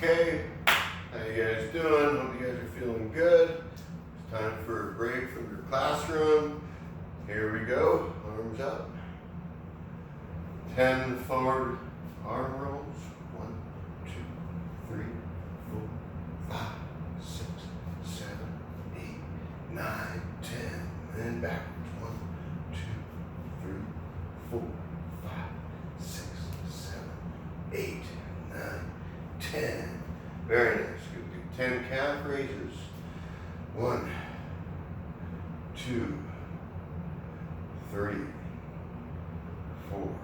Okay, how you guys doing? Hope you guys are feeling good. It's time for a break from your classroom. Here we go, arms up. 10 forward arm rolls. 1, 2, 3, 4, 5, 6, 7, 8, 9, 10. And backwards. 1, 2, 3, 4, 5, 6, 7, 8, 9, 10. Very nice. Good. Do 10 calf raises. 1, 2, 3, 4,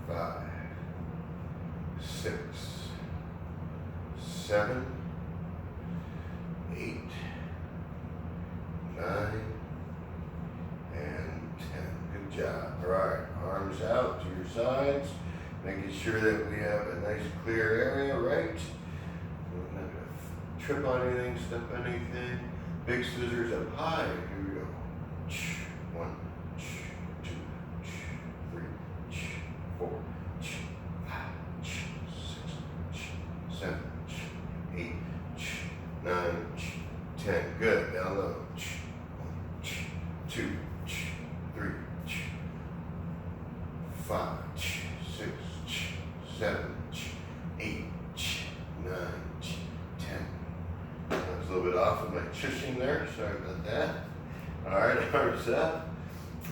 5, 6, 7, 8, 9, and 10. Good job. All right, arms out to your sides, making sure that we have a nice clear area, right? We're not going to trip on anything, step on anything. Big scissors up high. Here we go. 1, 2, 3, 4, 5, 6, 7, 8, 9, 10. Good. Down low. 1, 2, 3, 5, 6, 7, 8, 9, 10. I was a little bit off of my chushing there. Sorry about that. All right, arms up.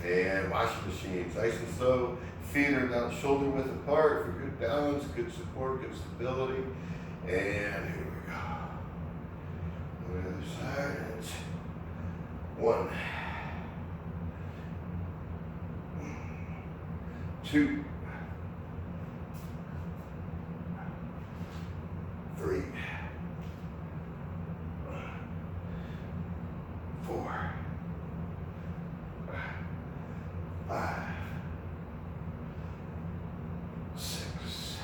And washing machines. Nice and slow. Feet are about shoulder width apart for good balance, good support, good stability. And here we go. On the other side. It's 1, 2, 3, 4, 5, 6,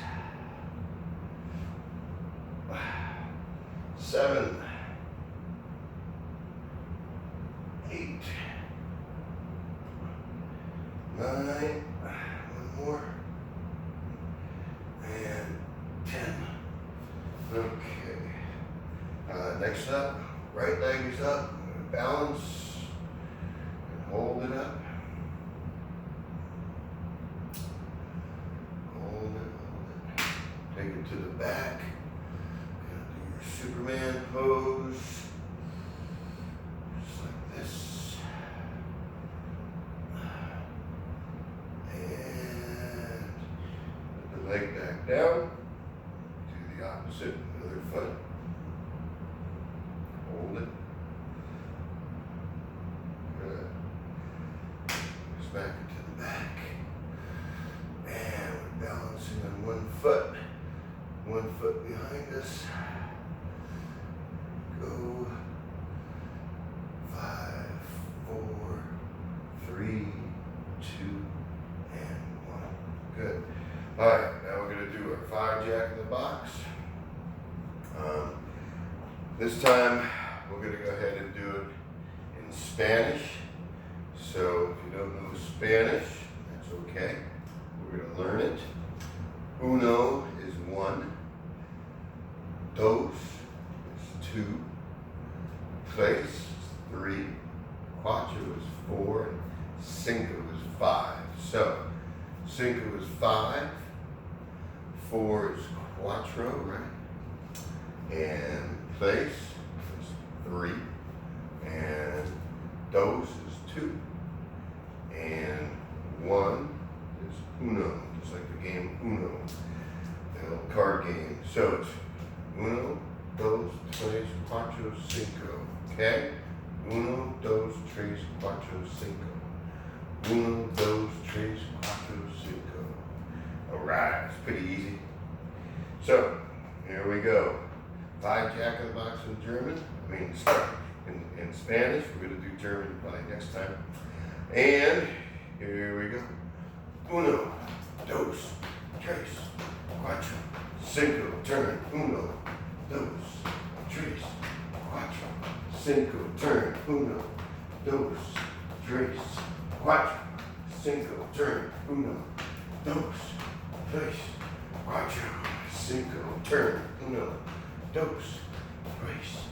7, 8, 9, one more, and 10. Okay. Next up, right leg is up. I'm going to balance and hold it up. Hold it. Take it to the back. Do your Superman pose. Just like this. And put the leg back down. Do the opposite, other foot. Hold it. Good. Just back into the back. And we're balancing on one foot behind us. Go. 5, 4, 3, 2, and 1. Good. All right, now we're going to do our 5 jack in the box. This time, we're going to go ahead and do it in Spanish. So if you don't know Spanish, that's okay. We're going to learn it. Uno is 1. Dos is 2. Tres is 3. Cuatro is 4. And cinco is 5. So, cinco is 5. 4 is cuatro, right? And tres is 3. And dos is 2. And 1 is uno, just like the game Uno, the little card game. So it's uno, dos, tres, cuatro, cinco. Okay? Uno, dos, tres, cuatro, cinco. Uno, dos, tres, cuatro, cinco. Alright, it's pretty easy. So, here we go. 5 jack in the box in German. In Spanish. We're going to do German probably next time. And here we go. Uno, dos, tres, cuatro, cinco. Turn. Uno, dos, tres, cuatro, cinco. Turn. Uno, dos, tres, cuatro, cinco. Turn. Uno, dos, tres, cuatro, cinco, turn, uno, dos, tres,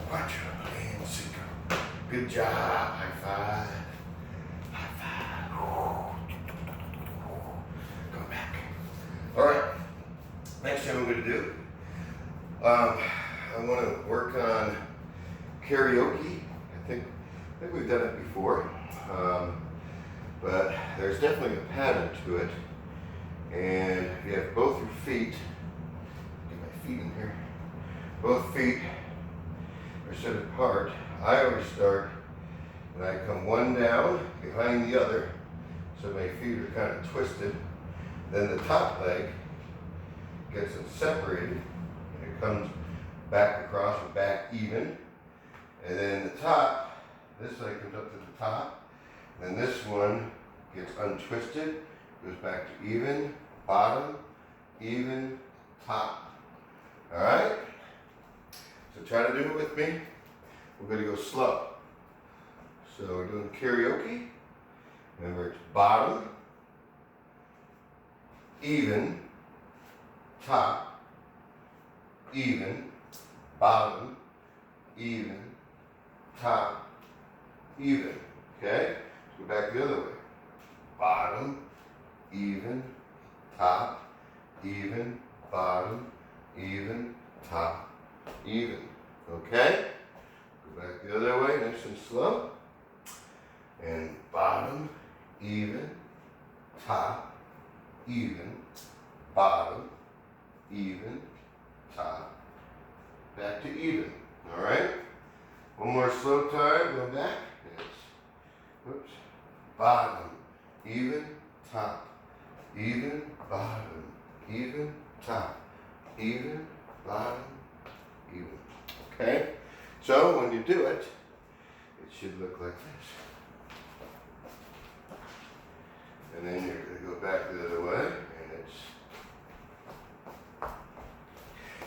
cuatro, and cinco. Good job, high five, high five. Go back. All right, next thing I'm gonna do, I wanna work on karaoke. I think we've done it before, but there's definitely a pattern to it. And if you have both your feet, get my feet in here, both feet are set apart. I always start and I come one down behind the other, so my feet are kind of twisted. Then the top leg gets them separated, and it comes back across and back even. And then the top, this leg comes up to the top, and then this one gets untwisted, goes back to even, bottom, even, top. All right? So try to do it with me. We're going to go slow. So we're doing karaoke. Remember, it's bottom, even, top, even, bottom, even, top, even. Okay? Let's go back the other way. Bottom, even, top, even, bottom, even, top, even. Okay? Go back the other way, nice and slow. And bottom, even, top, even, bottom, even, top, back to even. All right? One more slow time, go back. It's, whoops, bottom, even, top, even, bottom, even, top, even, bottom, even. Okay? So when you do it, it should look like this. And then you're going to go back the other way,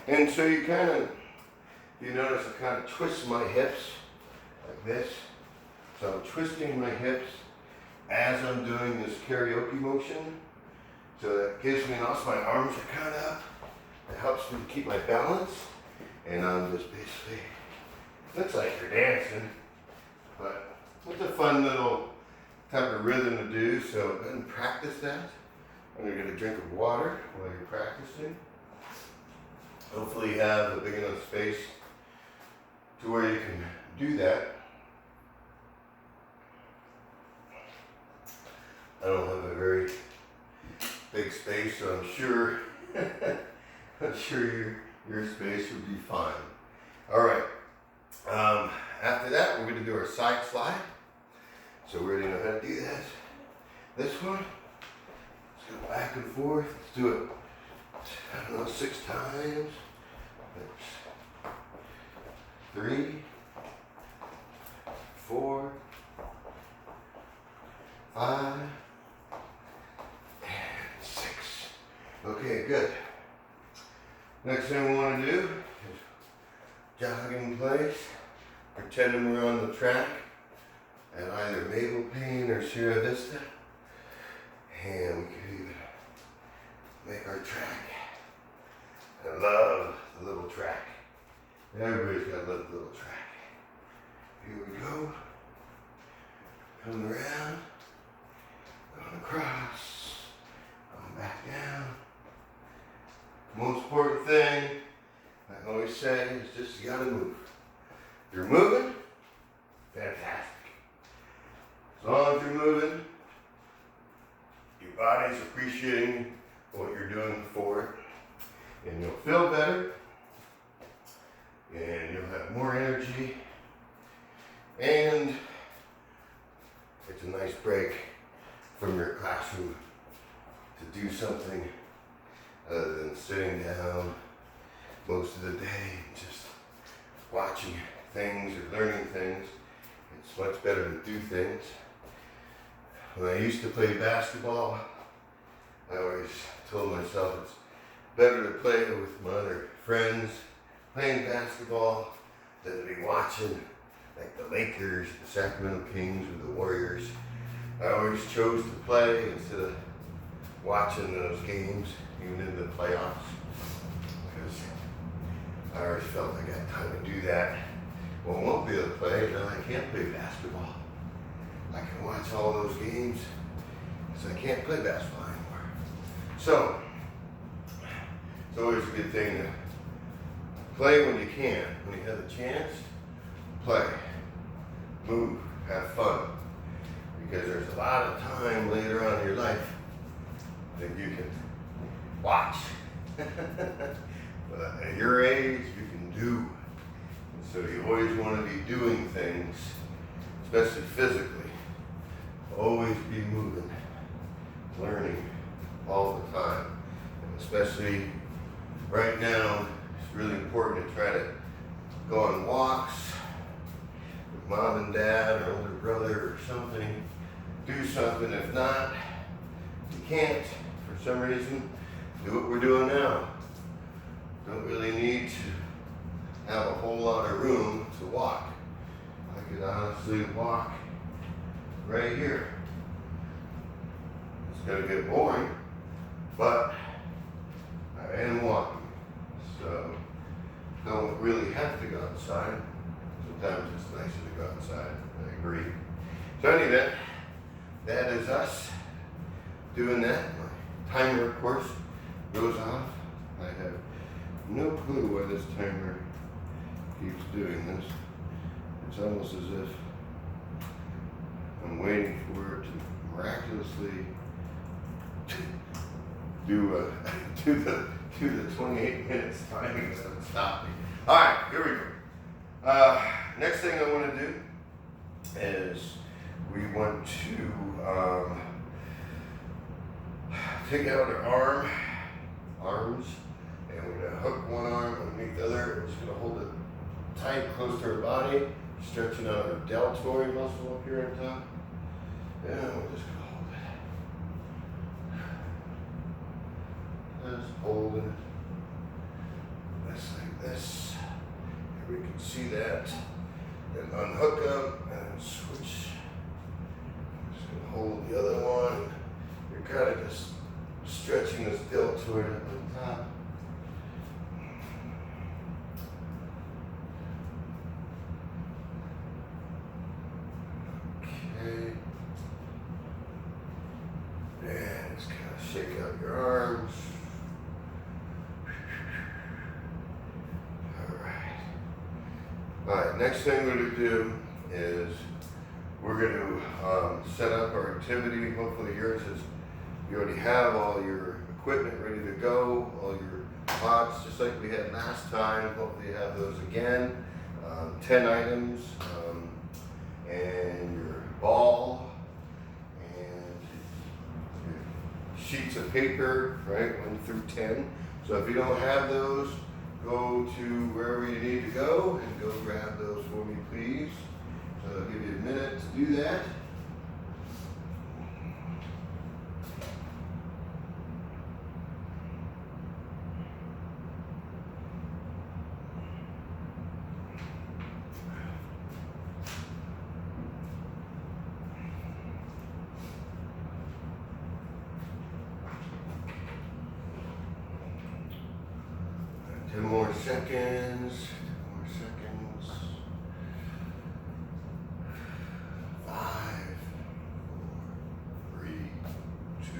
and so you kind of, you notice I kind of twist my hips like this. So I'm twisting my hips as I'm doing this karaoke motion. So that gives me, also my arms are kind of up. It helps me to keep my balance. And I'm just basically, looks like you're dancing, but it's a fun little type of rhythm to do. So go ahead and practice that. I'm going to get a drink of water while you're practicing. Hopefully you have a big enough space to where you can do that. I don't have a very big space, so I'm sure your space would be fine. All right. After that, we're going to do our side slide. So we already know how to do that. This one, let's go back and forth. Let's do it, I don't know, 6 times. Oops. 3, 4, 5, and 6. Okay, good. Next thing we want to do is jog in place, pretending we're on the track at either Maple Plain or Sierra Vista, and we could even make our track. I love the little track. Everybody's got to love the little track. Here we go. Coming around, going across, going back down. The most important thing I always say is just you gotta move. If you're moving, fantastic. As long as you're moving, your body's appreciating what you're doing for it, and you'll feel better, and you'll have more energy, and it's a nice break from your classroom to do something other than sitting down most of the day and just watching things or learning things. It's much better to do things. When I used to play basketball, I always told myself it's better to play with my other friends playing basketball than to be watching like the Lakers, the Sacramento Kings, or the Warriors. I always chose to play instead of watching those games, even in the playoffs. I always felt I got time to do that. Well, I won't be able to play, then I can't play basketball. I can watch all those games, because I can't play basketball anymore. So, it's always a good thing to play when you can. When you have the chance, play, move, have fun. Because there's a lot of time later on in your life that you can watch. But at your age, you can do. And so you always want to be doing things, especially physically. Always be moving, learning all the time. And especially right now, it's really important to try to go on walks with mom and dad or older brother or something. Do something. If not, if you can't, for some reason, do what we're doing now. Don't really need to have a whole lot of room to walk. I could honestly walk right here. It's going to get boring, but I am walking. So don't really have to go outside. Sometimes it's nicer to go outside. I agree. So anyway, that is us doing that. My timer, of course, goes off. I have no clue why this timer keeps doing this. It's almost as if I'm waiting for it to miraculously do the 28 minutes timing that would stop me. All right, here we go. Next thing I want to do is we want to take out our arms, and we're going to hook one arm underneath the other. We're just going to hold it tight, close to our body, stretching out our deltoid muscle up here on top. And we're just going to hold it. Just hold it. Just like this. Here we can see that. Then unhook them and switch. Just going to hold the other one. You're kind of just stretching this deltoid up on top. Okay. And just kind of shake out your arms. All right, next thing we're going to do is we're going to set up our activity. Hopefully yours is, you already have all your equipment ready to go, all your pots, just like we had last time. Hopefully you have those again. 10 items, and your ball, and your sheets of paper, right, 1 through 10. So if you don't have those, go to wherever you need to go and go grab those for me, please. So I'll give you a minute to do that. Ten more seconds. 5, 4, 3, 2,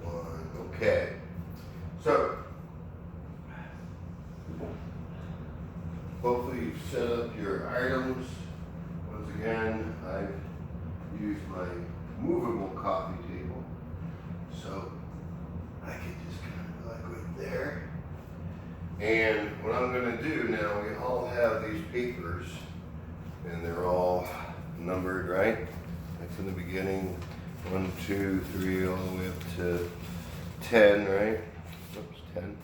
1. Okay. So, hopefully you've set up your items. Once again, I've used my movable coffee table. So, I can just kind of go like right there. And what I'm going to do now, we all have these papers, and they're all numbered, right? Like from the beginning, 1, 2, 3, all the way up to 10, right? Oops, 10.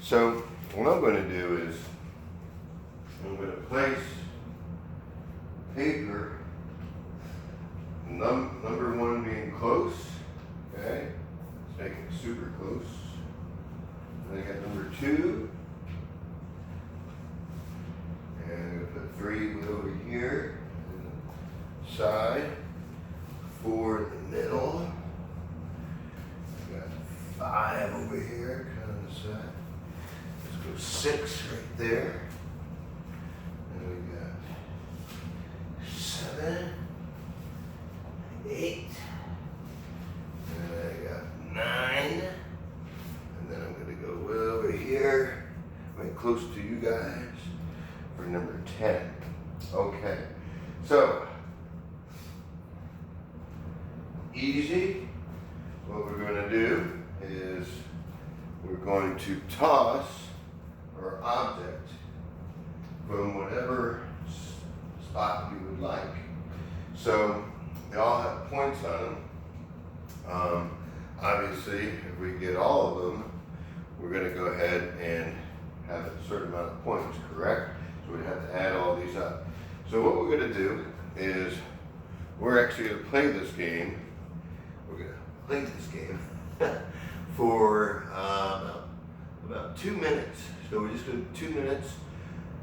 So what I'm going to do is I'm going to place paper, number 1 being close, okay? Let's make it super close. Then I got number 2. And I'm going to put 3 over here, and the side, 4 in the middle. I got 5 over here, kind of the side. Let's go So 6 right there. And we got 7, 8, and I got 9. And then I'm gonna go way over here, right close to you guys, for number 10. Okay, so easy. What we're going to do is we're going to toss our object from whatever spot you would like. So they all have points on them. Obviously, if we get all of them, we're going to go ahead and have a certain amount of points, correct? So we have to add all these up. So what we're going to do is we're actually going to play this game. We're going to play this game for about 2 minutes. So we're just doing 2 minutes.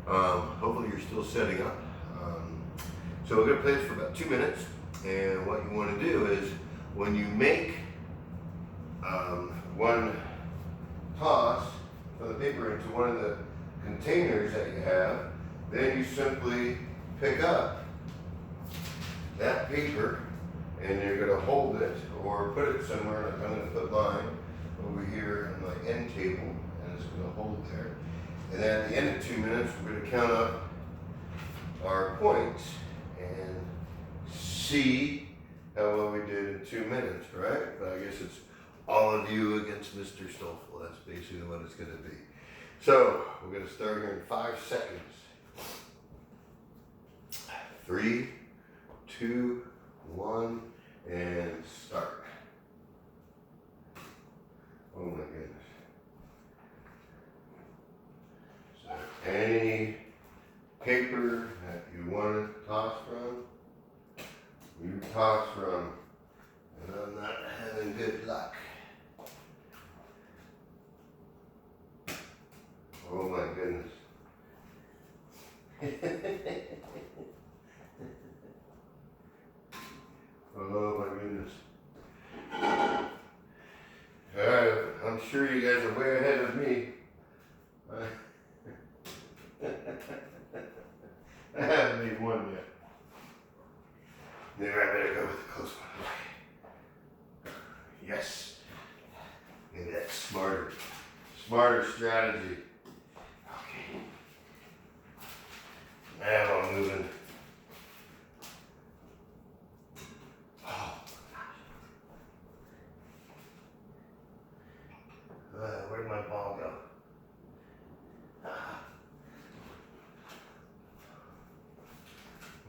Hopefully you're still setting up. So we're going to play this for about 2 minutes. And what you want to do is when you make one toss of the paper into one of the containers that you have, then you simply pick up that paper and you're going to hold it or put it somewhere. Like I'm going to put mine over here on my end table and it's going to hold there. And then at the end of 2 minutes, we're going to count up our points and see how well we did in 2 minutes, right? But I guess it's all of you against Mr. Stoffel. That's basically what it's going to be. So we're going to start here in 5 seconds. 3, 2, 1, and start. Oh my goodness. So any paper that you want to toss from, you toss from, and I'm not having good luck. Oh my goodness. Oh my goodness. Alright, I'm sure you guys are way ahead of me. I haven't made one yet. Maybe I better go with the close one. Yes. Maybe that's smarter strategy. Okay. Now I'm moving. Where'd my ball go?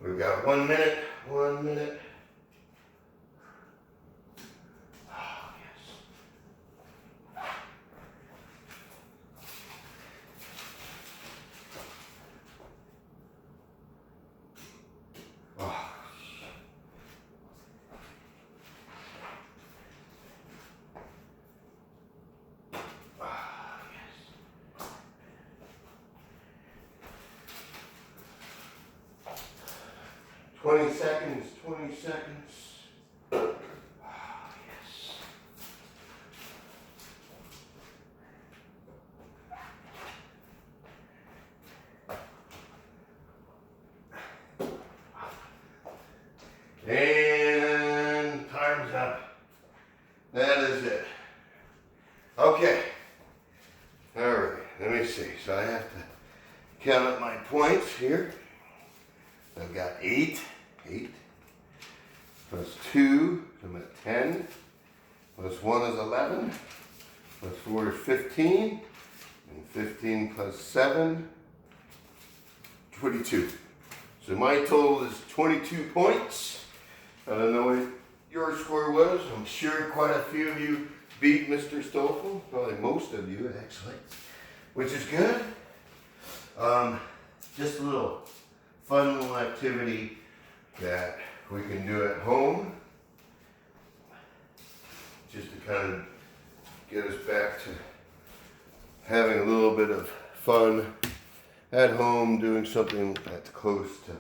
We've got 1 minute. 1 minute. Oh, yes. Oh. 20 seconds, 20 seconds. Oh, yes. And time's up. That is it. Okay. All right, let me see. So I have to count up my points here. I've got 8 plus 2, so I'm at 10, plus 1 is 11, plus 4 is 15, and 15 plus 7, 22. So my total is 22 points. I don't know what your score was. I'm sure quite a few of you beat Mr. Stoffel, probably most of you actually, which is good. Just a little fun little activity that we can do at home, just to kind of get us back to having a little bit of fun at home, doing something that's close to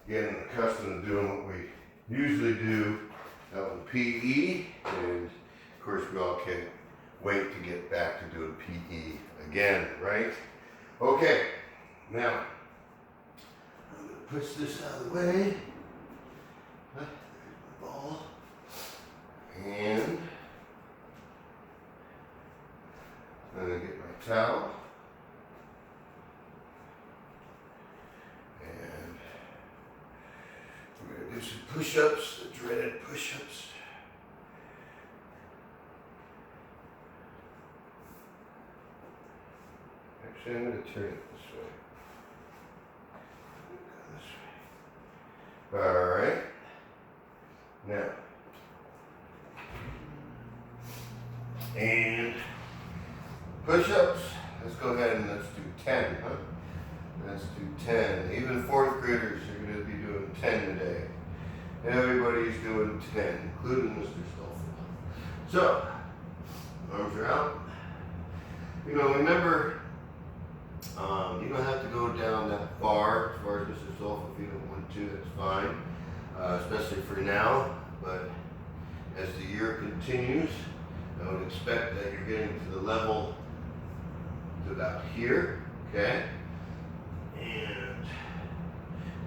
getting accustomed to doing what we usually do out in PE, and of course we all can wait to get back to doing PE again, right? Okay, now I'm going to push this out of the way. There's my ball. And I'm going to get my towel. And we're going to do some push-ups, the dreaded push-ups. Actually, I'm going to turn it this way. Go this way. All right. Now. And push-ups. Let's go ahead and let's do 10, huh? Let's do 10. Even fourth graders are going to be doing 10 today. Everybody's doing 10, including Mr. Stolfel. So, arms are out. You know, remember, you don't have to go down that far as Mr. Stolfel. If you don't want to, that's fine. Especially for now. But as the year continues, I would expect that you're getting to the level to about here, okay?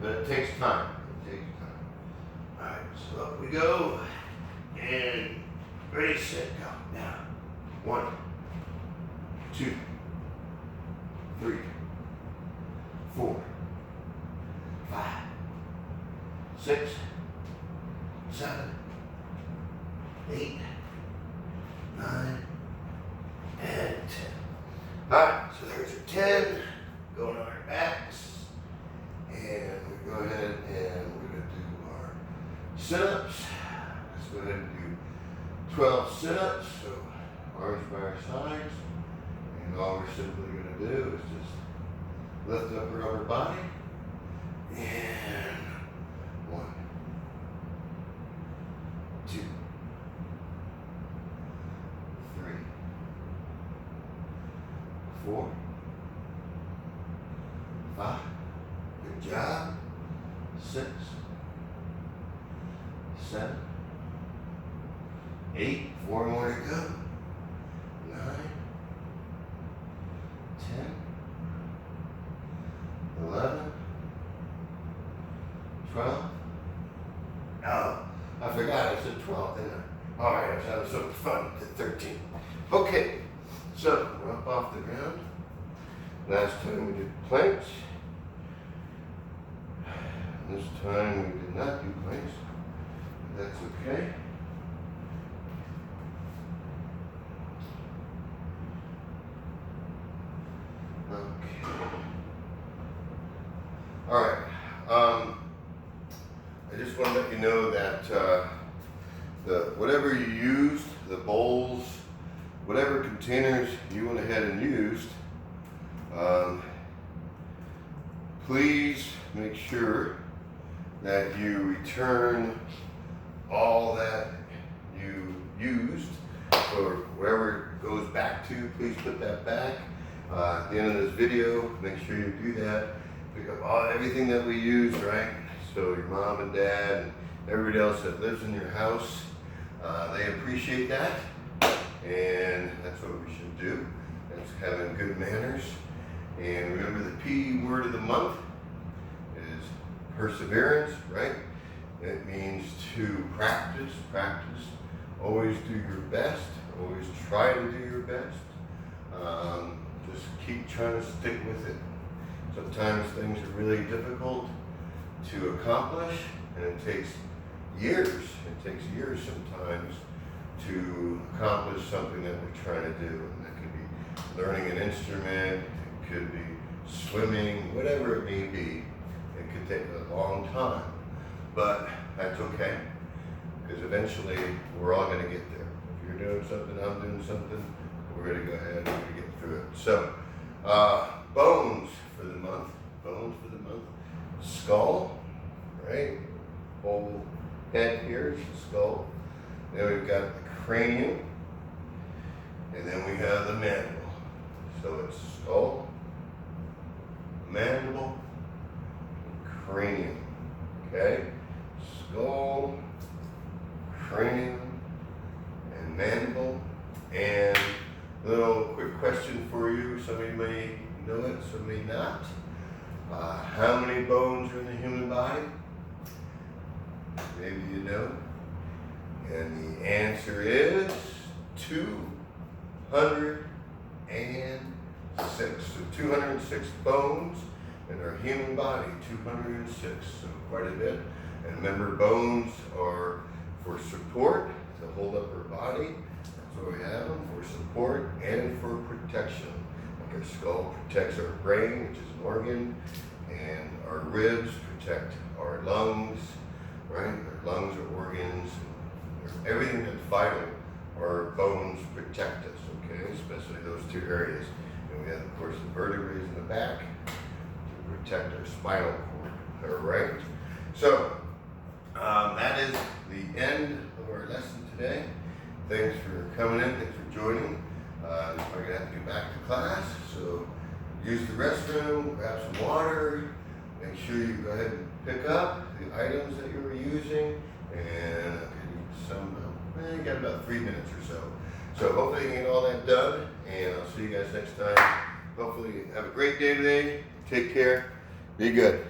But it takes time. It takes time. All right, so up we go. And ready, set, go. Now, 1, 2, 3, 4, 5, 6, 7, 8, 9, and 10. All right, so there's your 10. Going on our backs. And we go ahead and we're going to do our sit-ups. Let's go ahead and do 12 sit-ups. So arms by our sides. And all we're simply going to do is just lift up our upper body. And 1, 2, 3, 4, 5. Good job. 6, 7, 8. 4 more to go. 9, 10, 11, 12. Oh, I forgot I said 12, didn't I? All right, I was having so much fun at 13. Okay, so we're up off the ground. Last time we did planks. This time we did not do planks. That's okay. Okay. All right. I just want to let you know that whatever you used, the bowls, whatever containers you went ahead and used, please make sure that you return all that you used, or wherever it goes back to. Please put that back. At the end of this video, make sure you do that. Pick up everything that we use, right? So your mom and dad and everybody else that lives in your house, they appreciate that, and that's what we should do. That's having good manners. And remember, the P word of the month is perseverance, right? It means to practice, always do your best, always try to do your best. Just keep trying to stick with it. Sometimes things are really difficult to accomplish, and it takes years. It takes years sometimes to accomplish something that we're trying to do. And that could be learning an instrument, it could be swimming, whatever it may be. It could take a long time, but that's okay, because eventually we're all going to get there. If you're doing something, I'm doing something, we're going to go ahead and we're going to get through it. So, bones for the month. Bones for the month. Skull, right? Whole head here is the skull. Then we've got the cranium, and then we have the mandible. So it's skull, mandible, cranium. Okay? Skull, cranium, and mandible, and question for you. Somebody may know it, some may not. How many bones are in the human body? Maybe you know. And the answer is 206. So 206 bones in our human body, 206, so quite a bit. And remember, bones are for support, to hold up our body. That's why we have them, for support and for protection. Like our skull protects our brain, which is an organ, and our ribs protect our lungs, right? Our lungs are organs. Everything that's vital, our bones protect us, okay? Especially those two areas. And we have, of course, the vertebrae in the back to protect our spinal cord, all right? So, that is the end of our lesson today. Thanks for coming in, thanks for joining. We're going to have to get back to class, so use the restroom, grab some water, make sure you go ahead and pick up the items that you were using, and you got about 3 minutes or so. So hopefully you can get all that done, and I'll see you guys next time. Hopefully have a great day today. Take care. Be good.